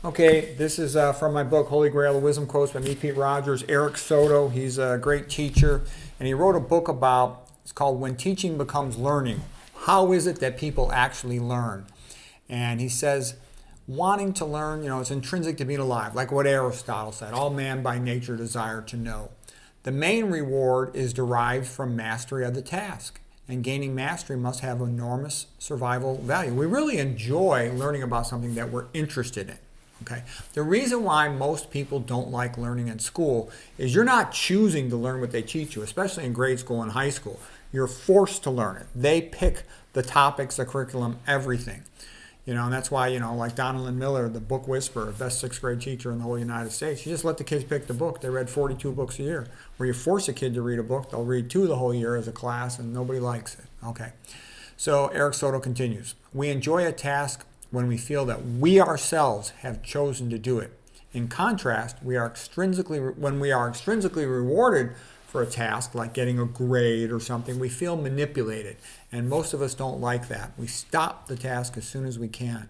Okay, this is from my book, Holy Grail of Wisdom Quotes by me, Pete Rogers. Eric Sotto, he's a great teacher, and he wrote a book about, it's called When Teaching Becomes Learning. How is it that people actually learn? And he says, wanting to learn, it's intrinsic to being alive, like what Aristotle said, all man by nature desire to know. The main reward is derived from mastery of the task, and gaining mastery must have enormous survival value. We really enjoy learning about something that we're interested in. Okay. The reason why most people don't like learning in school is you're not choosing to learn what they teach you, especially in grade school and high school. You're forced to learn it. They pick the topics, the curriculum, everything. And that's why, like Donald Miller, the book whisperer, best sixth grade teacher in the whole United States, you just let the kids pick the book. They read 42 books a year. Where you force a kid to read a book, they'll read 2 the whole year as a class, and nobody likes it. Okay. So Eric Sotto continues. We enjoy a task when we feel that we ourselves have chosen to do it. In contrast, when we are extrinsically rewarded for a task, like getting a grade or something, we feel manipulated. And most of us don't like that. We stop the task as soon as we can.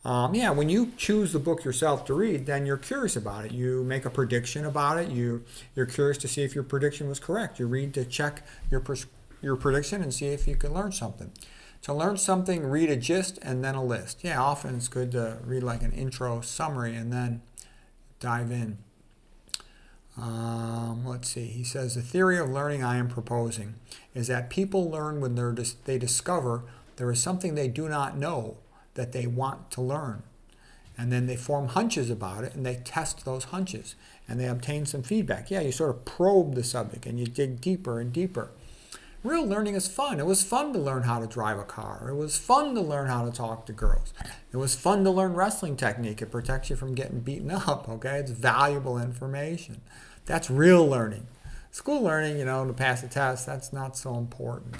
When you choose the book yourself to read, then you're curious about it. You make a prediction about it. You're curious to see if your prediction was correct. You read to check your prediction and see if you can learn something. To learn something, read a gist and then a list. Yeah, often it's good to read like an intro summary and then dive in. Let's see. He says, the theory of learning I am proposing is that people learn when they discover there is something they do not know that they want to learn. And then they form hunches about it and they test those hunches and they obtain some feedback. Yeah, you sort of probe the subject and you dig deeper and deeper. Real learning is fun. It was fun to learn how to drive a car. It was fun to learn how to talk to girls. It was fun to learn wrestling technique. It protects you from getting beaten up, okay? It's valuable information. That's real learning. School learning, to pass a test, that's not so important.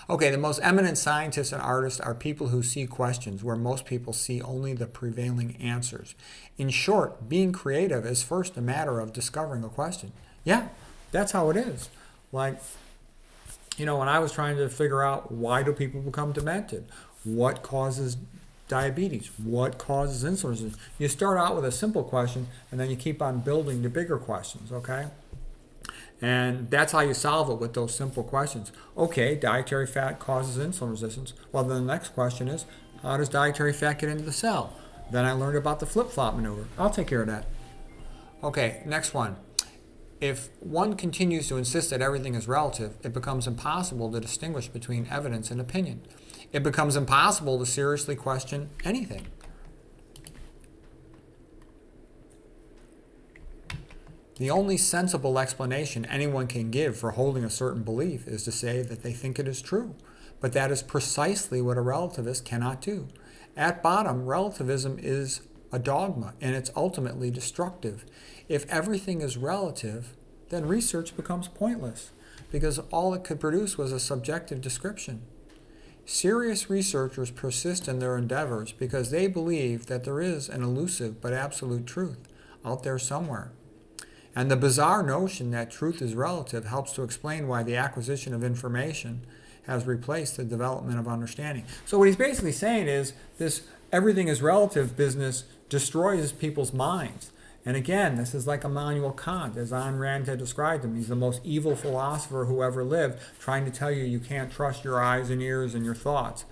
Okay, the most eminent scientists and artists are people who see questions where most people see only the prevailing answers. In short, being creative is first a matter of discovering a question. Yeah, that's how it is. Like, when I was trying to figure out why do people become demented, what causes diabetes, what causes insulin resistance, you start out with a simple question and then you keep on building to bigger questions, okay? And that's how you solve it with those simple questions. Okay, dietary fat causes insulin resistance. Well, then the next question is, how does dietary fat get into the cell? Then I learned about the flip-flop maneuver. I'll take care of that. Okay, next one. If one continues to insist that everything is relative, it becomes impossible to distinguish between evidence and opinion. It becomes impossible to seriously question anything. The only sensible explanation anyone can give for holding a certain belief is to say that they think it is true. But that is precisely what a relativist cannot do. At bottom, relativism is a dogma, and it's ultimately destructive. If everything is relative, then research becomes pointless, because all it could produce was a subjective description. Serious researchers persist in their endeavors because they believe that there is an elusive but absolute truth out there somewhere. And the bizarre notion that truth is relative helps to explain why the acquisition of information has replaced the development of understanding. So what he's basically saying is this everything is relative business destroys people's minds. And again, this is like Immanuel Kant, as Ayn Rand had described him. He's the most evil philosopher who ever lived, trying to tell you you can't trust your eyes and ears and your thoughts.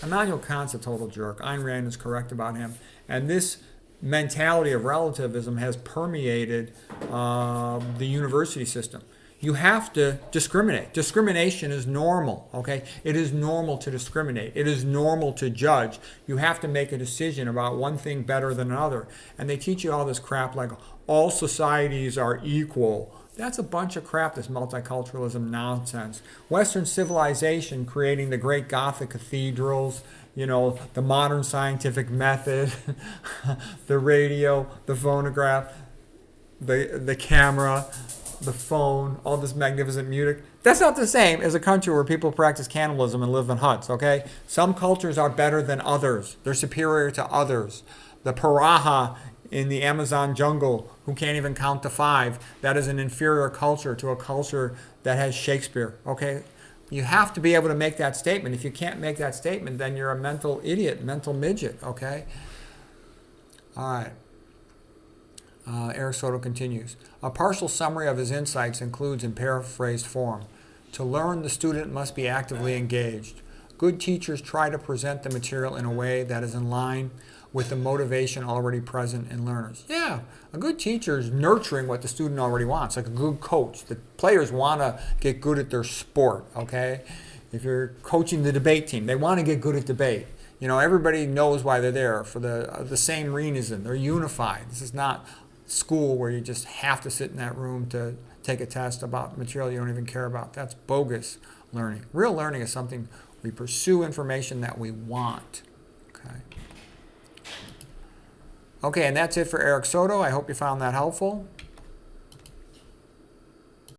Immanuel Kant's a total jerk. Ayn Rand is correct about him. And this mentality of relativism has permeated the university system. You have to discriminate. Discrimination is normal, okay? It is normal to discriminate. It is normal to judge. You have to make a decision about one thing better than another. And they teach you all this crap like all societies are equal. That's a bunch of crap, this multiculturalism nonsense. Western civilization creating the great Gothic cathedrals, the modern scientific method, the radio, the phonograph, the camera, the phone, all this magnificent music. That's not the same as a country where people practice cannibalism and live in huts, okay? Some cultures are better than others. They're superior to others. The Paraha in the Amazon jungle who can't even count to 5, that is an inferior culture to a culture that has Shakespeare, okay? You have to be able to make that statement. If you can't make that statement, then you're a mental idiot, mental midget, okay? All right. Eric Sotto continues. A partial summary of his insights includes in paraphrased form. To learn, the student must be actively engaged. Good teachers try to present the material in a way that is in line with the motivation already present in learners. Yeah, a good teacher is nurturing what the student already wants, like a good coach. The players want to get good at their sport, okay? If you're coaching the debate team, they want to get good at debate. Everybody knows why they're there, for the same reason. They're unified. This is not school where you just have to sit in that room to take a test about material you don't even care about. That's bogus learning. Real learning is something we pursue information that we want. Okay, and that's it for Eric Sotto. I hope you found that helpful.